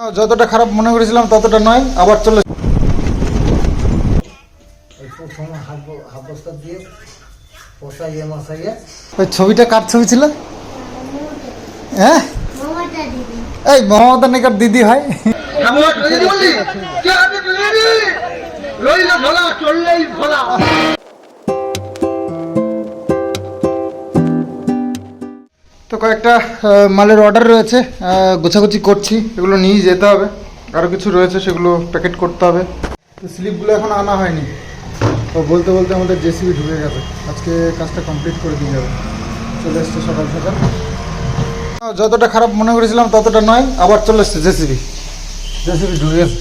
যতটা খারাপ মনে করেছিলাম ততটা নয়, আবার চলে ওই ছবিটা কার ছবি ছিল? হ্যাঁ, এই মমতা নাকি দিদি হয়। তো কয়েকটা মালের অর্ডার রয়েছে, গোছাগুছি করছি, এগুলো নিয়ে যেতে হবে। আরও কিছু রয়েছে, সেগুলো প্যাকেট করতে হবে। তো স্লিপগুলো এখন আনা হয়নি, তো বলতে বলতে আমাদের জেসিবি ঢুকে গেছে। আজকে কাজটা কমপ্লিট করে দিয়ে যাবে, চলে এসছে সকাল সকাল। যতটা খারাপ মনে করেছিলাম ততটা নয়, আবার চলে এসছে জেসিবি ঢুকে গেছে।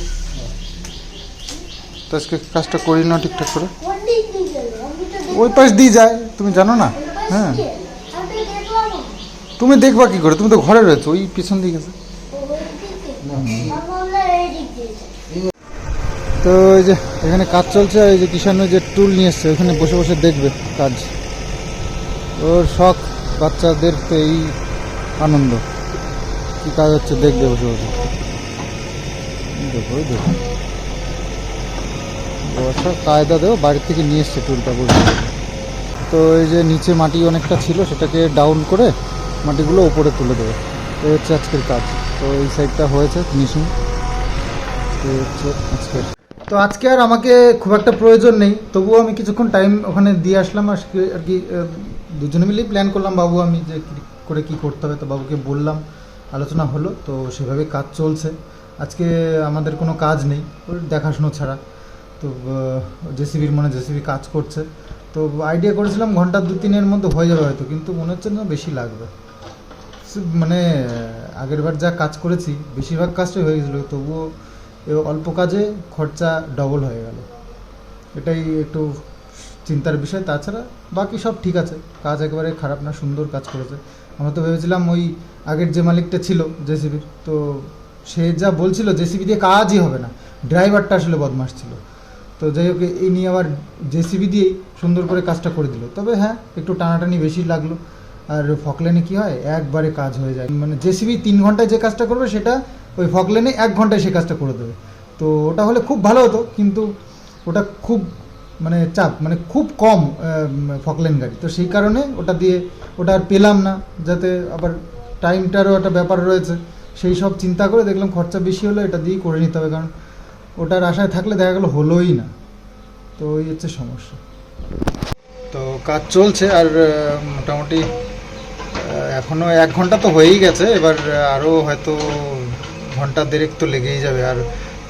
তো আজকে কাজটা করি না ঠিকঠাক করে, ওই পাশ দিয়ে যায়, তুমি জানো না? হ্যাঁ, তুমি দেখবা কি করে? তুমি তো ঘরে রয়েছো, ওই পিছন দিকে গেছে। তো এই যে এখানে কাজ চলছে, এই যে কিষাণ যে টুল নিয়ে এসছে, ওখানে বসে বসে দেখবে কাজ। ওর শখ, বাচ্চাদের তো এই আনন্দ, কি কাজ হচ্ছে দেখবে বসে বসে। দেখো দেখো, বসার কায়দা দেবো, বাড়ির থেকে নিয়ে এসছে টুলটা বসে। তো এই যে নিচে মাটি অনেকটা ছিল, সেটাকে ডাউন করে মাটিগুলো উপরে তুলে দেবে, এই হচ্ছে আজকের কাজ। তো এই সাইডটা হয়েছে ফিনিশিং, এই হচ্ছে আজকের। তো আজকে আর আমাকে খুব একটা প্রয়োজন নেই, তবুও আমি কিছুক্ষণ টাইম ওখানে দিয়ে আসলাম। আজকে আর কি দুজনে মিলেই প্ল্যান করলাম, বাবু আমি, যে করে কি করতে হবে। তো বাবুকে বললাম, আলোচনা হলো, তো সেভাবে কাজ চলছে। আজকে আমাদের কোনো কাজ নেই ওর দেখাশুনো ছাড়া। তো জেসিবির জেসিবি কাজ করছে। তো আইডিয়া করেছিলাম ঘন্টা 2-3-এর মধ্যে হয়ে যাবে হয়তো, কিন্তু মনে হচ্ছে না বেশি লাগবে। মানে আগের বার যা কাজ করেছি বেশিরভাগ কাজটাই হয়ে গেছিলো, তবুও অল্প কাজে খরচা ডবল হয়ে গেল, এটাই একটু চিন্তার বিষয়। তাছাড়া বাকি সব ঠিক আছে, কাজ একেবারে খারাপ না, সুন্দর কাজ করেছে। আমরা তো ভেবেছিলাম ওই আগের যে মালিকটা ছিল জেসিবির, তো সে যা বলছিল জেসিবি দিয়ে কাজই হবে না, ড্রাইভারটা আসলে বদমাশ ছিল। তো যাই হোক, এই নিয়ে আবার জেসিবি দিয়েই সুন্দর করে কাজটা করে দিল। তবে হ্যাঁ, একটু টানাটানি বেশি লাগলো। আর ফকলেনে কী হয়, একবারে কাজ হয়ে যায়। জেসিবি 3 ঘন্টায় যে কাজটা করবে, সেটা ওই ফকলেনে 1 ঘন্টায় সে কাজটা করে দেবে। তো ওটা হলে খুব ভালো হতো, কিন্তু ওটা খুব চাপ, খুব কম ফকলেন গাড়ি। তো সেই কারণে ওটা আর পেলাম না, যাতে আবার টাইমটারও একটা ব্যাপার রয়েছে। সেই সব চিন্তা করে দেখলাম খরচা বেশি হলো, এটা দিয়েই করে নিতে হবে, কারণ ওটার আশায় থাকলে দেখা গেলো হলোই না। তো ওই হচ্ছে সমস্যা। তো কাজ চলছে, আর মোটামুটি এখনও 1 ঘন্টা তো হয়েই গেছে, এবার আরও হয়তো ঘন্টা 1.5 তো লেগেই যাবে। আর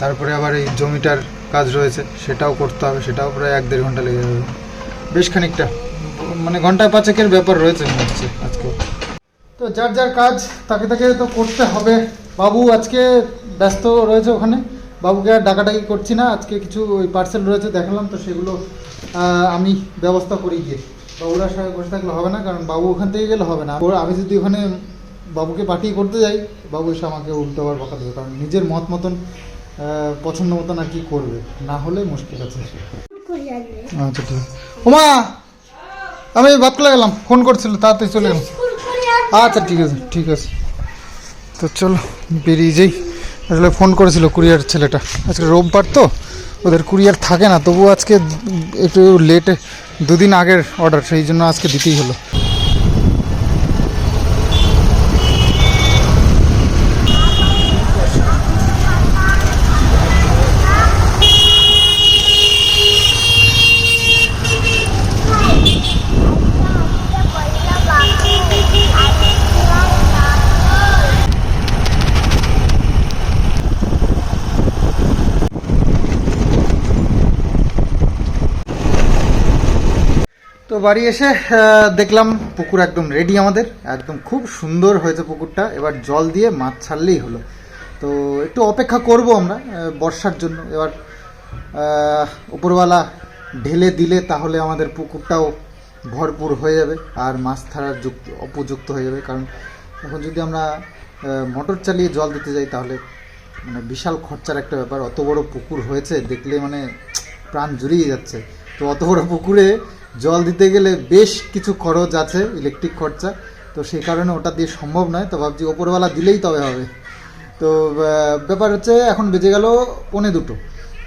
তারপরে আবার এই জমিটার কাজ রয়েছে, সেটাও করতে হবে, সেটাও প্রায় 1-1.5 ঘন্টা লেগে যাবে, বেশ খানিকটা, ঘন্টা 5-6-এর ব্যাপার রয়েছে মনে হচ্ছে আজকেও। তো যার যার কাজ তাকে তাকে তো করতে হবে। বাবু আজকে ব্যস্ত রয়েছে ওখানে, বাবুকে আর ডাকাডাকি করছি না। আজকে কিছু ওই পার্সেল রয়েছে দেখালাম, তো সেগুলো আমি ব্যবস্থা করি গিয়ে। বাবুরা সবাই বসে থাকলে হবে না, কারণ বাবু ওখান থেকে গেলে হবে না। আমি যদি ওখানে বাবুকে পাঠিয়ে করতে যাই, বাবু এসে আমাকে উল্টো আবার বকা দেবে, কারণ নিজের মতন পছন্দ মতন আর কি করবে, না হলে মুশকিল আছে। আচ্ছা ঠিক আছে। ওমা, আমি ভাত করে গেলাম, ফোন করছিল, তাড়াতাড়ি চলে গেলাম। আচ্ছা ঠিক আছে ঠিক আছে। তো চলো বেরিয়ে যাই। আসলে ফোন করেছিল কুরিয়ার ছেলেটা, আজকে রোববার তো ওদের কুরিয়ার থাকে না, তবু আজকে একটু লেটে, 2 দিন আগের অর্ডার, সেই জন্য আজকে দিতেই হলো। তো বাড়ি এসে দেখলাম পুকুর একদম রেডি, আমাদের একদম খুব সুন্দর হয়েছে পুকুরটা। এবার জল দিয়ে মাছ ছাড়লেই হলো। তো একটু অপেক্ষা করব আমরা বর্ষার জন্য। এবার উপরওয়ালা ঢেলে দিলে তাহলে আমাদের পুকুরটাও ভরপুর হয়ে যাবে, আর মাছ ছাড়ার উপযুক্ত হয়ে যাবে। কারণ এখন যদি আমরা মোটর চালিয়ে জল দিতে যাই, তাহলে বিশাল খরচার একটা ব্যাপার। অত বড় পুকুর হয়েছে দেখলে প্রাণ জুড়িয়ে যাচ্ছে। তো অত বড় পুকুরে জল দিতে গেলে বেশ কিছু খরচ আছে, ইলেকট্রিক খরচা। তো সেই কারণে ওটা দিয়ে সম্ভব নয়। তো ভাবছি ওপরওয়ালা দিলেই তবে হবে। তো ব্যাপার হচ্ছে এখন বেজে গেল 1:45,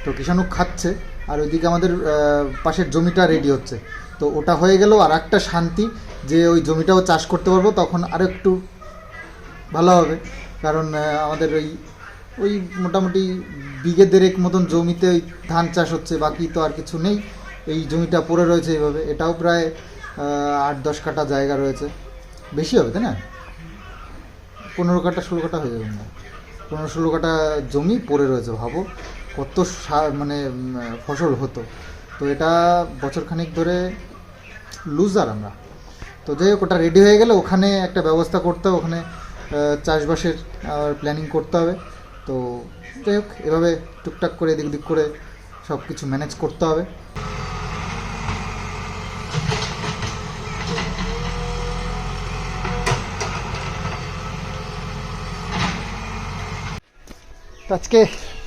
তো কিষাণু খাচ্ছে আর ওইদিকে আমাদের পাশের জমিটা রেডি হচ্ছে। তো ওটা হয়ে গেল আর একটা শান্তি যে ওই জমিটাও চাষ করতে পারবো, তখন আরও একটু ভালো হবে। কারণ আমাদের ওই মোটামুটি বিঘে 1.5 মতন জমিতে ওই ধান চাষ হচ্ছে, বাকি তো আর কিছু নেই। এই জমিটা পড়ে রয়েছে এইভাবে, এটাও প্রায় 8-10 কাঠা জায়গা রয়েছে, বেশি হবে তাই না, 15 কাঠা 16 কাঠা হয়ে যাবে না, 15-16 কাঠা জমি পড়ে রয়েছে। ভাবো কত মানে ফসল হতো। তো এটা বছরখানিক ধরে লুজার আমরা। তো যাই হোক, ওটা রেডি হয়ে গেলে ওখানে একটা ব্যবস্থা করতে হবে, ওখানে চাষবাসের প্ল্যানিং করতে হবে। তো যাই হোক, এভাবে টুকটাক করে এদিক ওদিক করে সব কিছু ম্যানেজ করতে হবে। আজকে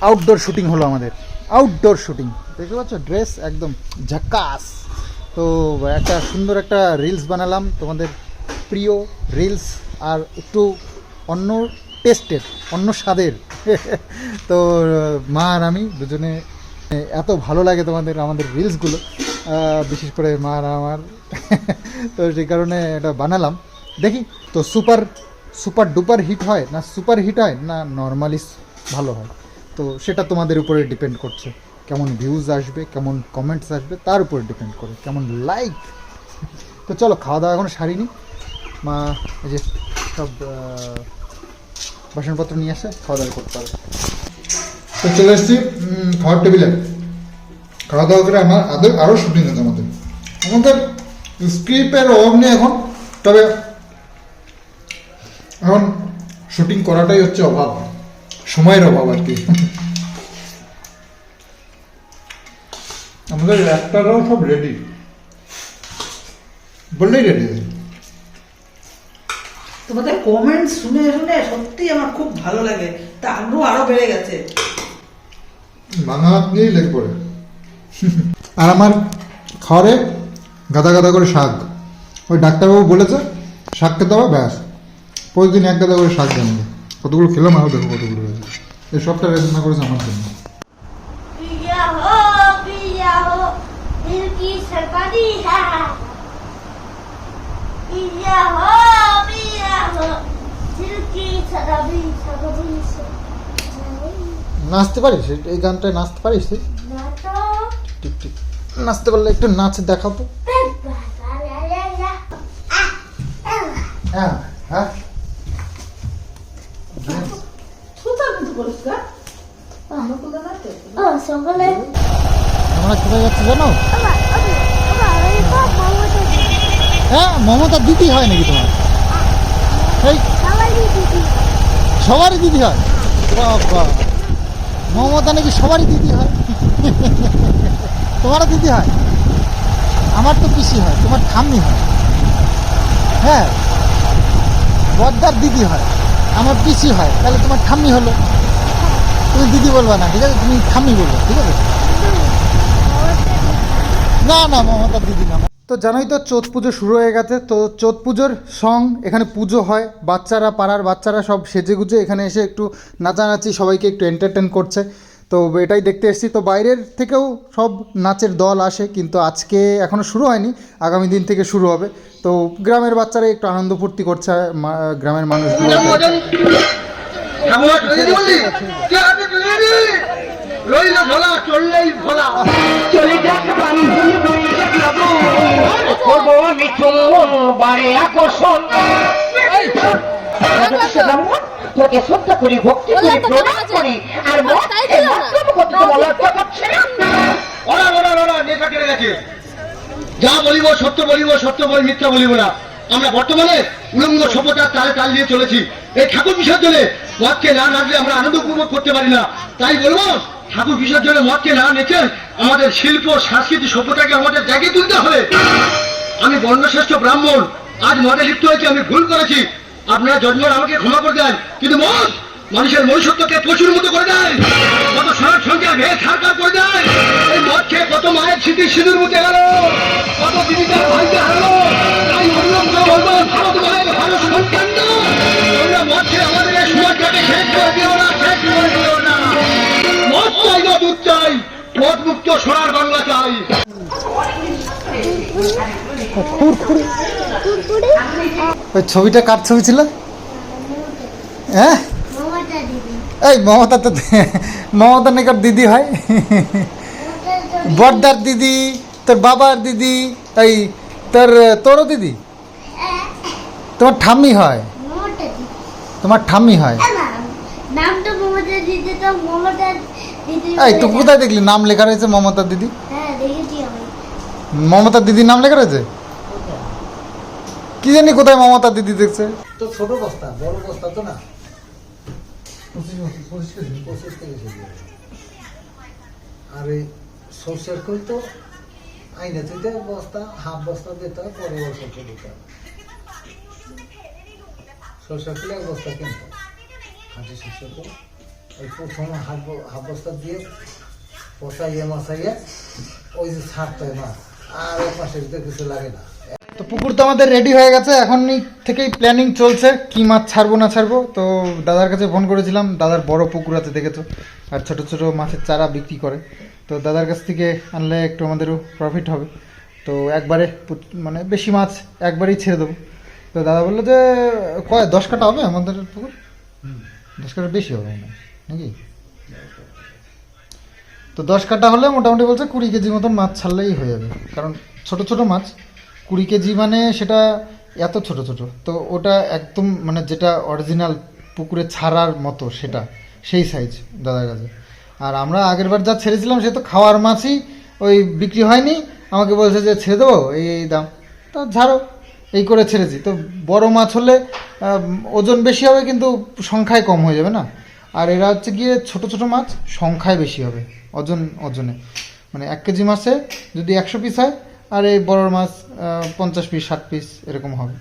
আউটডোর শুটিং হলো আমাদের, আউটডোর শুটিং দেখতে পাচ্ছ, ড্রেস একদম ঝাক্কাস। তো একটা সুন্দর একটা রিলস বানালাম, তোমাদের প্রিয় রিলস, আর একটু অন্য টেস্টের, অন্য স্বাদের। তো মা আর আমি দুজনে, এত ভালো লাগে তোমাদের আমাদের রিলসগুলো, বিশেষ করে মা আর আমার। তো সেই কারণে এটা বানালাম, দেখি তো সুপার ডুপার হিট হয় না, সুপার হিট হয় না, নর্মালি ভালো হয়। তো সেটা তোমাদের উপরে ডিপেন্ড করছে, কেমন ভিউজ আসবে, কেমন কমেন্টস আসবে, তার উপরে ডিপেন্ড করে, কেমন লাইক। তো চলো, খাওয়া দাওয়া এখনো সারিনি, মা এই যে সব বাসনপত্র নিয়ে আসে, খাওয়া দাওয়া করতে হবে। তো চলে এসেছি খাওয়ার টেবিলে, খাওয়া দাওয়া করে আমার আরও শুটিং আছে আমাদের স্ক্রিপ্টের অভাব নেই এখন, তবে এখন শুটিং করাটাই হচ্ছে অভাব, সময়ের অভাব আর কি। আমাদের অ্যাক্টররাও সব রেডি, বললেই রেডি। তোমাদের কমেন্ট শুনে শুনে সত্যি আমার খুব ভালো লাগে, তা আগ্রহ আরো বেড়ে গেছে। বাংলা নিয়েই লেগে পড়ে। আর আমার খাওয়ারে গাদা গাদা করে শাক, ওই ডাক্তারবাবু বলেছে শাক খেতে হবে, ব্যাস প্রতিদিন 1 গাদা করে শাক দেন। কতগুলো খেলাম, আরও দেখো কতগুলো রয়েছে। এই সবটা রান্না করেছে আমার জন্য। নাচতে পারিস এই গানটায়, নাচতে পারিস তুই? ঠিক ঠিক, নাচতে পারলে একটু নাচ দেখাবো। হ্যাঁ হ্যাঁ, আমরা কোথায় যাচ্ছি জানো? হ্যাঁ, মমতা দিদি হয় নাকি তোমার? এই সবারই দিদি হয়? বাবা, মমতা নাকি সবারই দিদি হয়? তোমারও দিদি হয়? আমার তো পিসি হয়, তোমার ঠাম্মি হয়। হ্যাঁ, বদ্দার দিদি হয়, আমার পিসি হয়, তাহলে তোমার ঠাম্মি হলো। তুমি দিদি বলবা না, ঠিক আছে, তুমি ঠাম্মি বলবে, ঠিক আছে? না না, মমতার দিদি না। তো জানোই তো চৈত পুজো শুরু হয়ে গেছে। তো চৈত পুজোর সং এখানে পুজো হয়, বাচ্চারা, পাড়ার বাচ্চারা সব সেজে গুজে এখানে এসে একটু নাচানাচি, সবাইকে একটু এন্টারটেন করছে। তো এটাই দেখতে এসেছি। তো বাইরের থেকেও সব নাচের দল আসে, কিন্তু আজকে এখনও শুরু হয়নি, আগামী দিন থেকে শুরু হবে। তো গ্রামের বাচ্চারা একটু আনন্দ ফুর্তি করছে, গ্রামের মানুষগুলো। তোকে শ্রদ্ধা করি, ভক্তি করি, প্রণাম করি, আর যা বলিব সত্য বলিব, সত্য বলি, মিথ্যা বলিব না। আমরা বর্তমানে উলঙ্গ সভ্যতার তালে তাল দিয়ে চলেছি। এই ঠাকুর বিসর্জনে মদকে না নাচলে আমরা আনন্দ উপভোগ করতে পারি না। তাই বলবো, ঠাকুর বিসর্জনে মদকে না নেচে আমাদের শিল্প, সংস্কৃতি, সভ্যতাকে আমাদের জায়গায় তুলতে হবে। আমি বর্ণশ্রেষ্ঠ ব্রাহ্মণ, আজ মদে লিপ্ত হয়েছি, আমি ভুল করেছি, আপনারা জন্মের আমাকে ক্ষমা করে দেন। কিন্তু মদ মানুষের মনুষ্যত্বকে প্রচুর মতো করে দেয়, কত সড়ক সংখ্যা ভেদ ছাড়কার করে দেয়। এই মদ খেয়ে কত মায়ের স্মৃতি সিঁদুর মুছে গেল, কত জীবিকার ভাইকে হারলো। তাই অন্য বলবো, ভারত মায়ের ভালো সন্তান, আমরা মদ খেয়ে আমাদের এই সমাজটাকে শেষ করে দিও না, শেষ করে দিও না। মদ চাই না দুধ চাই, মদ মুক্ত সোনার বাংলা চাই। ওই ছবিটা কার ছবি ছিল? হ্যাঁ, এই মমতা তো মমতা নাকি দিদি হয়, বড়দার দিদি, তোর বাবার দিদি, এই তোরও দিদি, তোমার ঠাম্মি হয়, তোমার ঠাম্মি হয়। নামটা মমতা দিদি, তো মমতা দিদি। এই তুই কোথায় দেখলি নাম লেখা রয়েছে মমতা দিদি? হ্যাঁ দেখেছি আমি। মমতা দিদির নাম লেখা রয়েছে? কি জানি কোথায় মমতা দিদি দেখছে। তো ছোট বস্তা, বড় বস্তা তো না। 25 কেজি। আর এই সরষের খোল তো আইনে তুইতে বস্তা, হাফ বস্তা দিতে হয়, পরে সরষের দিতে হয়। সরষের খোল 1 বস্তা কিনতে হয়, খাঁটি সরষের খোল। ওই প্রথমে হাফ বস্তা দিয়ে পচাইয়ে মাছাইয়ে ওই যে ছাড়তে হয় মাছ, আর 1 মাসের ভিতরে কিছু লাগে না। তো পুকুর তো আমাদের রেডি হয়ে গেছে, এখনই থেকেই প্ল্যানিং চলছে কি মাছ ছাড়বো না ছাড়বো। তো দাদার কাছে ফোন করেছিলাম, দাদার বড় পুকুর আছে দেখেছো, আর ছোট ছোট মাছের চারা বিক্রি করে। তো দাদার কাছ থেকে আনলে একটু আমাদেরও প্রফিট হবে। তো একবারে মানে বেশি মাছ একবারেই ছেড়ে দেবো। তো দাদা বললো যে 10 কাটা হবে আমাদের পুকুর, 10 কাটা বেশি হবে না নাকি? তো 10 কাটা হলে মোটামুটি বলছে 20 কেজি মতন মাছ ছাড়লেই হয়ে যাবে, কারণ ছোট ছোট মাছ 20 কেজি মানে সেটা এত ছোট ছোট। তো ওটা একদম মানে যেটা অরিজিনাল পুকুরে ছাড়ার মতো সেটা, সেই সাইজ দাদার কাছে। আর আমরা আগের বার যা ছেড়েছিলাম সে তো খাওয়ার মাছই, ওই বিক্রি হয়নি, আমাকে বলছে যে ছেড়ে দেবো এই দাম, তো ঝাড়ো এই করে ছেড়েছি। তো বড় মাছ হলে ওজন বেশি হবে কিন্তু সংখ্যায় কম হয়ে যাবে না। আর এরা হচ্ছে গিয়ে ছোট ছোট মাছ সংখ্যায় বেশি হবে, ওজনে মানে 1 কেজি মাছে যদি 100 পিস হয়, আর এই বড় মাছ 50 পিস 60 পিস এরকম হবে।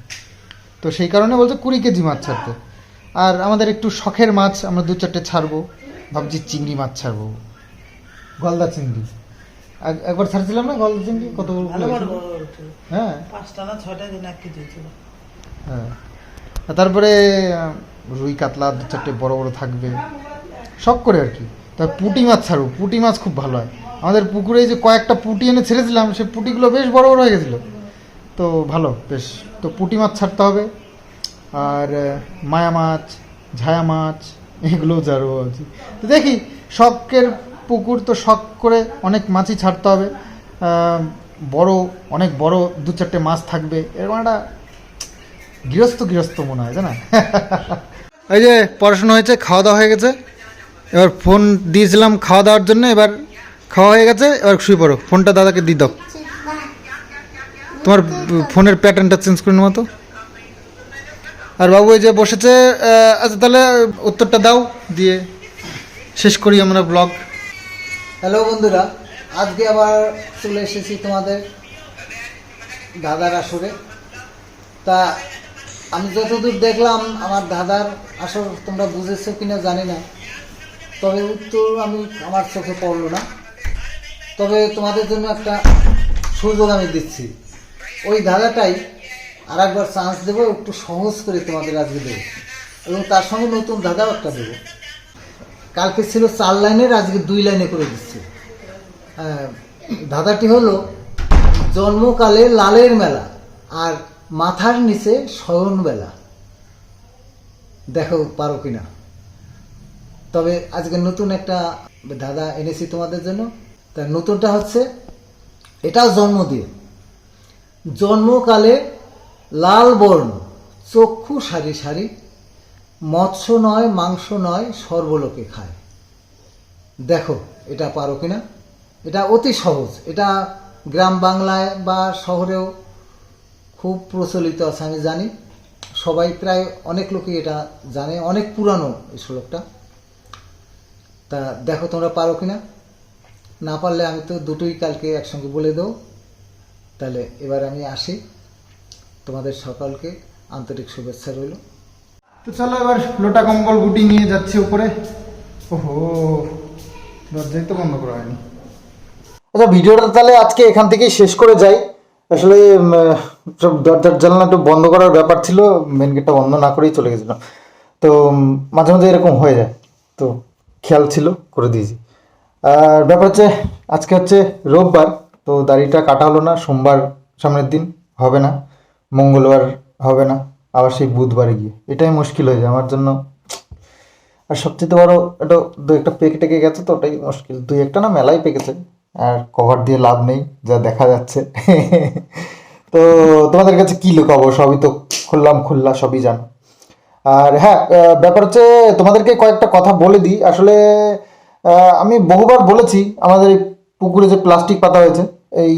তো সেই কারণে বলছে 20 কেজি মাছ ছাড়তে। আর আমাদের একটু শখের মাছ আমরা 2-4টে ছাড়বো, ভাবছি চিংড়ি মাছ ছাড়বো, গলদা চিংড়ি। একবার ছাড়ছিলাম না গলদা চিংড়ি, কত বড় ভালো বড় ছিল। বড় উঠে। হ্যাঁ 5টা না 6টা দিন 1 কেজি ছিল। হ্যাঁ, আর তারপরে রুই কাতলা 2-4টে বড় বড় থাকবে শখ করে আর কি। তার পুঁটি মাছ ছাড়বো, পুঁটি মাছ খুব ভালো হয় আমাদের পুকুরে। যে কয়েকটা পুঁটি এনে ছেড়েছিলাম, সে পুঁটিগুলো বেশ বড় বড় হয়ে গেছিলো, তো ভালো বেশ। তো পুঁটি মাছ ছাড়তে হবে, আর মায়া মাছ, ঝায়া মাছ এগুলোও ছাড়বো ভাবছি। তো দেখি, শখের পুকুর তো শখ করে অনেক মাছই ছাড়তে হবে। বড় অনেক বড় 2-4টে মাছ থাকবে, এরকম একটা গৃহস্থ মনে হয়, তাই না? এই যে পড়াশোনা হয়েছে, খাওয়া দাওয়া হয়ে গেছে, এবার ফোন দিয়েছিলাম খাওয়া দাওয়ার জন্য, এবার খাওয়া হয়ে গেছে, এবার শুয়ে পড়ো। ফোনটা দাদাকে দিয়ে দাও, তোমার ফোনের প্যাটার্নটা চেঞ্জ করে নেওয়া তো। আর বাবু এই যে বসেছে, আচ্ছা তাহলে উত্তরটা দাও, দিয়ে শেষ করি আমরা ব্লগ। হ্যালো বন্ধুরা, আজকে আবার চলে এসেছি তোমাদের দাদার আসরে। তা আমি যতদূর দেখলাম আমার দাদার আসর তোমরা বুঝেছো কিনা জানি না, তবে উত্তর আমার চোখে পড়লো না। তবে তোমাদের জন্য একটা সুযোগ আমি দিচ্ছি, ওই দাদাটাই আর একবার চান্স দেবো, একটু সহজ করে তোমাদের আজকে দেবো, এবং তার সঙ্গে নতুন দাদাও একটা দেবো। কালকে ছিল 4 লাইনের, আজকে 2 লাইনে করে দিচ্ছি। ধাঁধাটি হলো, জন্মকালে লালের মেলা আর মাথার নিচে শয়ন বেলা। দেখো পারো কিনা। তবে আজকে নতুন একটা ধাঁধা এনেছি তোমাদের জন্য। তার নতুনটা হচ্ছে, এটাও জন্ম দিয়ে। জন্মকালে লাল বর্ণ, চক্ষু সারি সারি, মৎস্য নয় মাংস নয় সর্বলোকে খায়। দেখো এটা পারো কিনা। এটা অতি সহজ, এটা গ্রাম বাংলায় বা শহরেও খুব প্রচলিত আছে, আমি জানি সবাই প্রায় অনেক লোকই এটা জানে, অনেক পুরানো এই শ্লোকটা। তা দেখো তোমরা পারো কিনা। না পারলে আমি তো দুটোই কালকে একসঙ্গে বলে দেবো। তাহলে এবার আমি আসি, তোমাদের সকলকে আন্তরিক শুভেচ্ছা রইল। তো চলো এবার লোটা কম্বল গুটি নিয়ে যাচ্ছি উপরে। ওহো, দরজাই তো বন্ধ করা হয়নি। আচ্ছা, ভিডিওটা তাহলে আজকে এখান থেকেই শেষ করে যাই। আসলে সব দরজার জানলা একটু বন্ধ করার ব্যাপার ছিল, মেন গেটটা বন্ধ না করেই চলে গেছিলাম। তো মাঝে মাঝে এরকম হয়ে যায়, তো খেয়াল ছিল করে দিয়েছি। আর ব্যাপার হচ্ছে আজকে হচ্ছে রোববার, তো দাড়িটা কাটা হলো না, সোমবার সামনের দিন হবে না, মঙ্গলবার হবে না, আবার সেই বুধবারে গিয়ে, এটাই মুশকিল হয়ে যায় আমার জন্য। আর সবচেয়ে বড় এটা দু একটা পেকে টেকে গেছে, তো ওটাই মুশকিল। দুই একটা না, মেলাই পেকেছে, আর কভার দিয়ে লাভ নেই যা দেখা যাচ্ছে। তো তোমাদের কাছে কি লুকাবো, সবই তো খুললা সবই জানো। আর হ্যাঁ, ব্যাপার হচ্ছে তোমাদেরকে কয়েকটা কথা বলে দিই। আসলে আমি বহুবার বলেছি আমাদের এই পুকুরে যে প্লাস্টিক পাতা হয়েছে, এই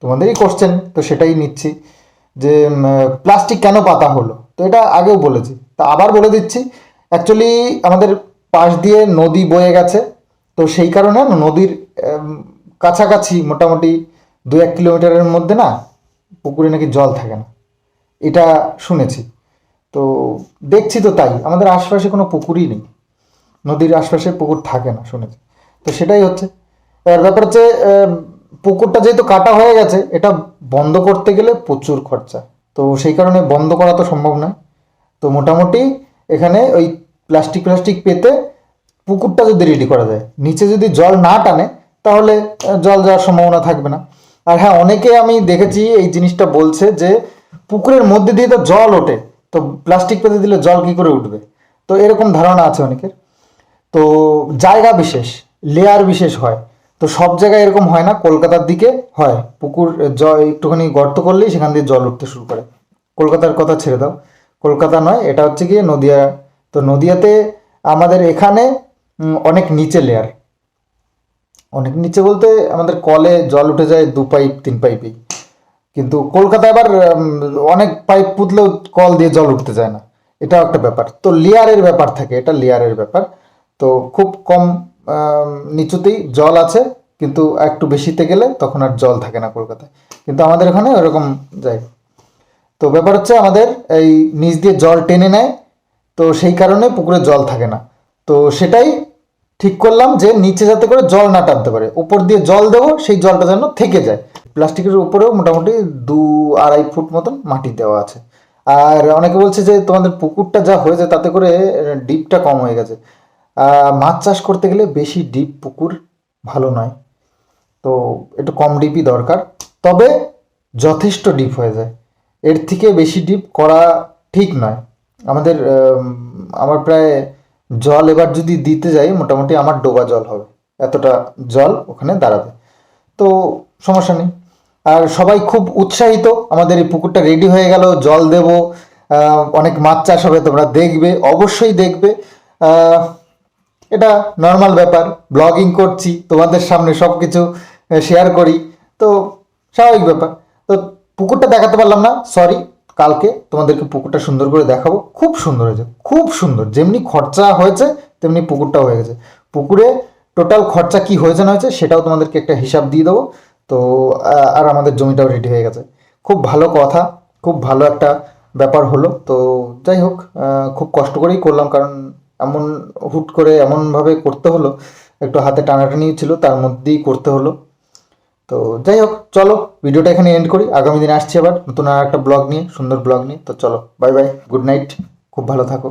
তোমাদেরই কোশ্চেন, তো সেটাই নিচ্ছি যে প্লাস্টিক কেন পাতা হলো। তো এটা আগেও বলেছি, তা আবার বলে দিচ্ছি। অ্যাকচুয়ালি আমাদের পাশ দিয়ে নদী বয়ে গেছে, তো সেই কারণে না নদীর কাছাকাছি মোটামুটি 2-1 কিলোমিটারের মধ্যে না পুকুরে নাকি জল থাকে না, এটা শুনেছি। তো দেখছি তো তাই, আমাদের আশপাশে কোনো পুকুরই নেই, নদীর আশপাশে পুকুর থাকে না শুনেছি। তো সেটাই হচ্ছে। এবার ব্যাপার হচ্ছে পুকুরটা যেহেতু কাটা হয়ে গেছে, এটা বন্ধ করতে গেলে প্রচুর খরচা, তো সেই কারণে বন্ধ করা তো সম্ভব নয়। তো মোটামুটি এখানে ওই প্লাস্টিক পেতে পুকুরটা যদি রেডি করা যায়, নিচে যদি জল না টানে তাহলে জল যাওয়ার সম্ভাবনা থাকবে না। আর হ্যাঁ, অনেকে আমি দেখেছি এই জিনিসটা বলছে যে পুকুরের মধ্যে দিয়ে তো জল ওঠে, তো প্লাস্টিক পেতে দিলে জল কি করে উঠবে, তো এরকম ধারণা আছে অনেকের। তো জায়গা বিশেষ, লেয়ার বিশেষ হয়, তো সব জায়গায় এরকম হয় না। কলকাতার দিকে হয়, পুকুর একটুখানি গর্ত করলেই সেখান দিয়ে জল উঠতে শুরু করে। কলকাতার কথা ছেড়ে দাও, কলকাতা নয়, এটা হচ্ছে গিয়ে নদিয়া। তো নদিয়াতে আমাদের এখানে অনেক নিচে লেয়ার, অনেক নিচে বলতে আমাদের কলে জল উঠে যায় 2 পাইপ 3 পাইপেই, কিন্তু কলকাতা আবার অনেক পাইপ পুঁতলেও কল দিয়ে জল উঠতে যায় না, এটাও একটা ব্যাপার। তো লেয়ারের ব্যাপার থাকে, এটা লেয়ারের ব্যাপার। তো খুব কম নিচুতেই জল আছে, কিন্তু একটু বেশিতে গেলে তখন আর জল থাকে না কলকাতায়, কিন্তু আমাদের এখানে ওরকম জায়গা। তো ব্যাপার হচ্ছে আমাদের এই নিচ দিয়ে জল টেনে নেয়, তো সেই কারণে পুকুরে জল থাকে না। তো সেটাই ঠিক করলাম যে নিচে যাতে করে জল না টানতে পারে, উপর দিয়ে জল দেবো, সেই জলটা যেন থেকে যায়। প্লাস্টিকের উপরেও মোটামুটি 2-2.5 ফুট মতন মাটি দেওয়া আছে। আর অনেকে বলছে যে তোমাদের পুকুরটা যা হয়েছে তাতে করে ডিপটা কম হয়ে গেছে। মাছ চাষ করতে গেলে বেশি ডিপ পুকুর ভালো নয়, তো একটু কম ডিপই দরকার, তবে যথেষ্ট ডিপ হয়ে যায়। এর থেকে বেশি ডিপ করা ঠিক নয়। আমাদের আমার প্রায় জল এবার যদি দিতে যাই, মোটামুটি আমার ডোবা জল হবে, এতটা জল ওখানে দাঁড়াবে, তো সমস্যা নেই। আর সবাই খুব উৎসাহিত, আমাদের এই পুকুরটা রেডি হয়ে গেল, জল দেব, অনেক মাছ চাষ হবে, তোমরা দেখবে, অবশ্যই দেখবে। এটা নর্মাল ব্যাপার, ব্লগিং করছি, তোমাদের সামনে সব কিছু শেয়ার করি, তো স্বাভাবিক ব্যাপার। তো পুকুরটা দেখাতে পারলাম না, সরি, কালকে তোমাদেরকে পুকুরটা সুন্দর করে দেখাবো। খুব সুন্দর হয়েছে, খুব সুন্দর, যেমনি খরচা হয়েছে তেমনি পুকুরটাও হয়ে গেছে। পুকুরে টোটাল খরচা কি হয়েছে না হয়েছে সেটাও তোমাদেরকে একটা হিসাব দিয়ে দেবো। তো আর আমাদের জমিটাও রেডি হয়ে গেছে, খুব ভালো কথা, খুব ভালো একটা ব্যাপার হলো। তো যাই হোক, খুব কষ্ট করেই করলাম, কারণ এমন হুট করে এমনভাবে করতে হলো, একটু হাতে টানাটানি ছিল, তার মধ্যেই করতে হলো। তো যাই হোক, চলো ভিডিওটা এখানে এন্ড করি। আগামী দিন আসছি আবার নতুন আর একটা ব্লগ নিয়ে, সুন্দর ব্লগ নিয়ে। তো চলো, বাই বাই, গুড নাইট, খুব ভালো থাকো।